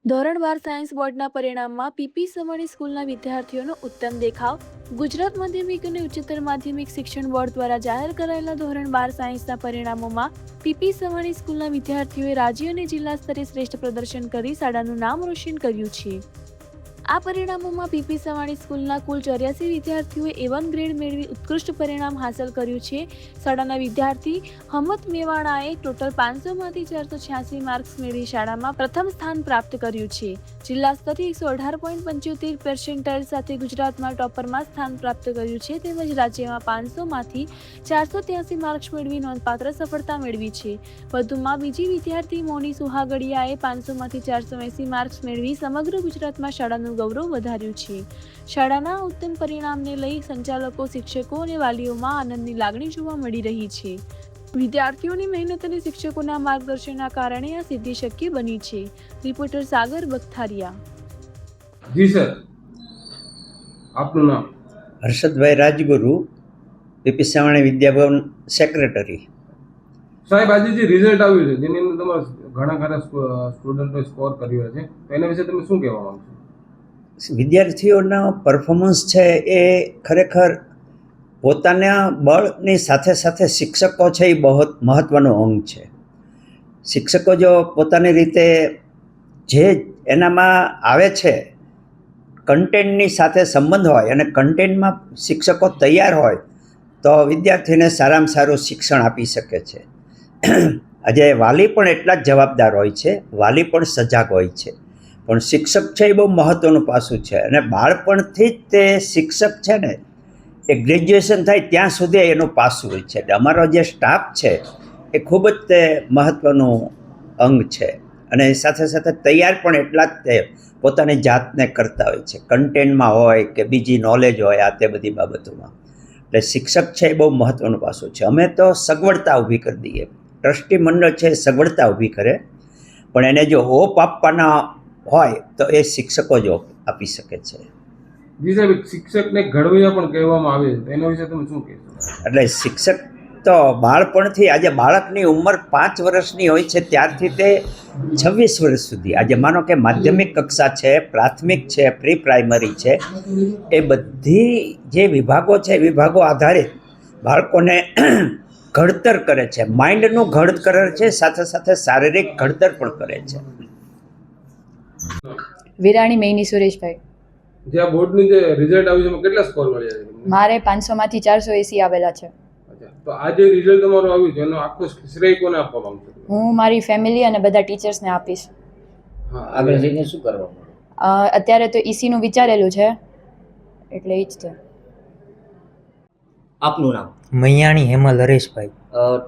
ધોરણ 12 સાયન્સ બોર્ડના પરિણામમાં પીપી સવાણી સ્કૂલના વિદ્યાર્થીઓનો ઉત્તમ દેખાવ. ગુજરાત માધ્યમિક અને ઉચ્ચતર માધ્યમિક શિક્ષણ બોર્ડ દ્વારા જાહેર કરાયેલા ધોરણ 12 સાયન્સના પરિણામોમાં પીપી સવાણી સ્કૂલના વિદ્યાર્થીઓએ રાજ્ય અને જિલ્લા સ્તરે શ્રેષ્ઠ પ્રદર્શન કરી શાળાનું નામ રોશન કર્યું છે. આ પરિણામોમાં પીપી સવાણી સ્કૂલના કુલ 84 વિદ્યાર્થીઓએ A1 ગ્રેડ મેળવી ઉત્કૃષ્ટ પરિણામ હાંસલ કર્યું છે. શાળાના વિદ્યાર્થી હમત મેવાણાએ ટોટલ 500 માંથી 486 માર્ક્સ મેળવી શાળામાં પ્રથમ સ્થાન પ્રાપ્ત કર્યું છે. જિલ્લા સ્તરે 118.75 પર્સેન્ટાઇલ સાથે ગુજરાતમાં ટોપરમાં સ્થાન પ્રાપ્ત કર્યું છે. તેમજ રાજ્યમાં 500 માંથી 483 માર્ક્સ મેળવી નોંધપાત્ર સફળતા મેળવી છે. વધુમાં બીજી વિદ્યાર્થી મોની સુહાગડિયાએ 500 માંથી 480 માર્ક્સ મેળવી સમગ્ર ગુજરાતમાં શાળાનું ગૌરવ વધાર્યું છે. શાળાના ઉત્તમ પરિણામને લઈ સંચાલકો, શિક્ષકો અને વાલીઓમાં આનંદની લાગણી જોવા મળી રહી છે. વિદ્યાર્થીઓની મહેનત અને શિક્ષકોના માર્ગદર્શનના કારણે આ સિદ્ધિ શક્ય બની છે. રિપોર્ટર સાગર બખ્તારિયા. જી સર, આપનું નામ? હર્ષદભાઈ રાજગુરુ, પીપી સવાણી વિદ્યાભવન સેક્રેટરી. સાહેબ, આજે જે રિઝલ્ટ આવ્યું છે જેની અંદર તમારા ઘણા સ્ટુડન્ટોએ સ્કોર કર્યો છે, તો એના વિશે તમે શું કહેવા માંગશો? વિદ્યાર્થીઓના પરફોર્મન્સ છે એ ખરેખર પોતાના બળની સાથે સાથે શિક્ષકો છે એ બહુ મહત્ત્વનો અંગ છે. શિક્ષકો જો પોતાની રીતે જે એનામાં આવે છે કન્ટેન્ટની સાથે સંબંધ હોય અને કન્ટેન્ટમાં શિક્ષકો તૈયાર હોય તો વિદ્યાર્થીને સારામાં સારું શિક્ષણ આપી શકે છે. આજે વાલી પણ એટલા જ જવાબદાર હોય છે, વાલી પણ સજાગ હોય છે, પણ શિક્ષક છે એ બહુ મહત્ત્વનું પાસું છે. અને બાળપણથી જ તે શિક્ષક છે ને એ ગ્રેજ્યુએશન થાય ત્યાં સુધી એનું પાસું હોય છે. એટલે અમારો જે સ્ટાફ છે એ ખૂબ જ તે મહત્ત્વનું અંગ છે. અને સાથે સાથે તૈયાર પણ એટલા જ તે પોતાની જાતને કરતા હોય છે, કન્ટેન્ટમાં હોય કે બીજી નોલેજ હોય, આ તે બધી બાબતોમાં. એટલે શિક્ષક છે એ બહુ મહત્ત્વનું પાસું છે. અમે તો સગવડતા ઊભી કરી દઈએ, ટ્રસ્ટી મંડળ છે એ સગવડતા ઊભી કરે, પણ એને જો ઓપ આપવાના હોય તો એ શિક્ષકો જ આપી શકે છે. જી સાહેબ, શિક્ષકને ઘડવૈયા પણ કહેવામાં આવે છે, એના વિશે તમે શું કહેશો? એટલે શિક્ષક તો બાળપણથી, આજે બાળકની ઉંમર 5 વર્ષની હોય છે ત્યારથી તે 26 વર્ષ સુધી, આજે માનો કે માધ્યમિક કક્ષા છે, પ્રાથમિક છે, પ્રી પ્રાઇમરી છે, એ બધી જે વિભાગો છે વિભાગો આધારિત બાળકોને ઘડતર કરે છે. માઇન્ડનું ઘડતર કરે છે, સાથે સાથે શારીરિક ઘડતર પણ કરે છે. વિરાણી મેઈની સુરેશભાઈ. જે આ બોર્ડનું જે રિઝલ્ટ આવ્યું છે એમાં કેટલા સ્કોર મળ્યા છે? મારે 500 માંથી 480 આવેલા છે. તો આ જે રિઝલ્ટ તમારું આવ્યું છે એનો આખો શ્રેય કોને આપવા માંગશો? હું મારી ફેમિલી અને બધા ટીચર્સને આપીશ. હા, આગળ જઈને શું કરવાનું? અત્યારે તો ઈસીનું વિચારેલું છે, એટલે એ જ છે. આપનું નામ? મૈયાણી હેમલ હરેશભાઈ.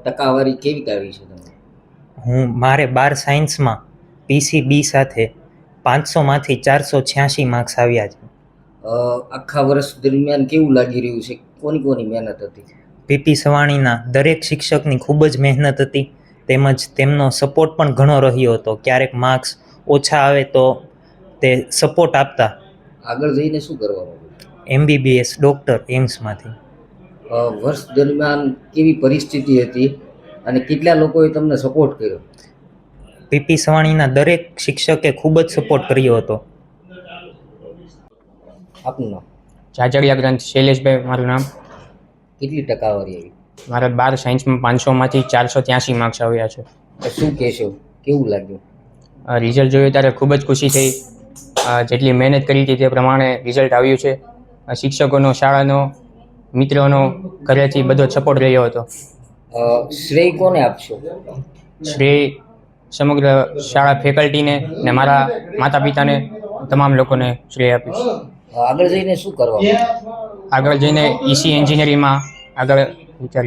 ટકાવારી કેવી આવી છે તમે? મારે 12 સાયન્સમાં PCB સાથે 500 માંથી 486 માર્ક્સ આવ્યા છે. આખા વર્ષ દરમિયાન કેવું લાગી રહ્યું છે? કોની મહેનત હતી? પીપી સવાણીના દરેક શિક્ષકની ખૂબ જ મહેનત હતી, તેમજ તેમનો સપોર્ટ પણ ઘણો રહ્યો હતો. ક્યારેક માર્ક્સ ઓછા આવે તો તે સપોર્ટ આપતા. આગળ જઈને શું કરવાનું? MBBS ડૉક્ટર એમ્સમાંથી. વર્ષ દરમિયાન કેવી પરિસ્થિતિ હતી અને કેટલા લોકોએ તમને સપોર્ટ કર્યો? પીપી સવાણીના દરેક શિક્ષકે ખૂબ જ સપોર્ટ કર્યો હતો. આપનું નામ? ચાચડિયા ગ્રંથ શૈલેષભાઈ મારું નામ. કેટલી ટકાવારી આવી? મારા 12 સાયન્સમાં 500 માંથી 483 માર્ક્સ આવ્યા છે. તો શું કહેશો, કેવું લાગ્યું? રિઝલ્ટ જોયું ત્યારે ખૂબ જ ખુશી થઈ. જેટલી મહેનત કરી હતી તે પ્રમાણે રિઝલ્ટ આવ્યું છે. શિક્ષકોનો, શાળાનો, મિત્રોનો, ઘરેથી બધો સપોર્ટ રહ્યો હતો. શ્રેય કોને આપશો? શ્રેય સમગ્ર શાળા ફેકલ્ટીને ને મારા માતા પિતાને, તમામ લોકોને શ્રેય આપીશ. આગળ જઈને શું કરવાનું? આગળ જઈને EC એન્જિનિયરિંગમાં આગળ વિચારી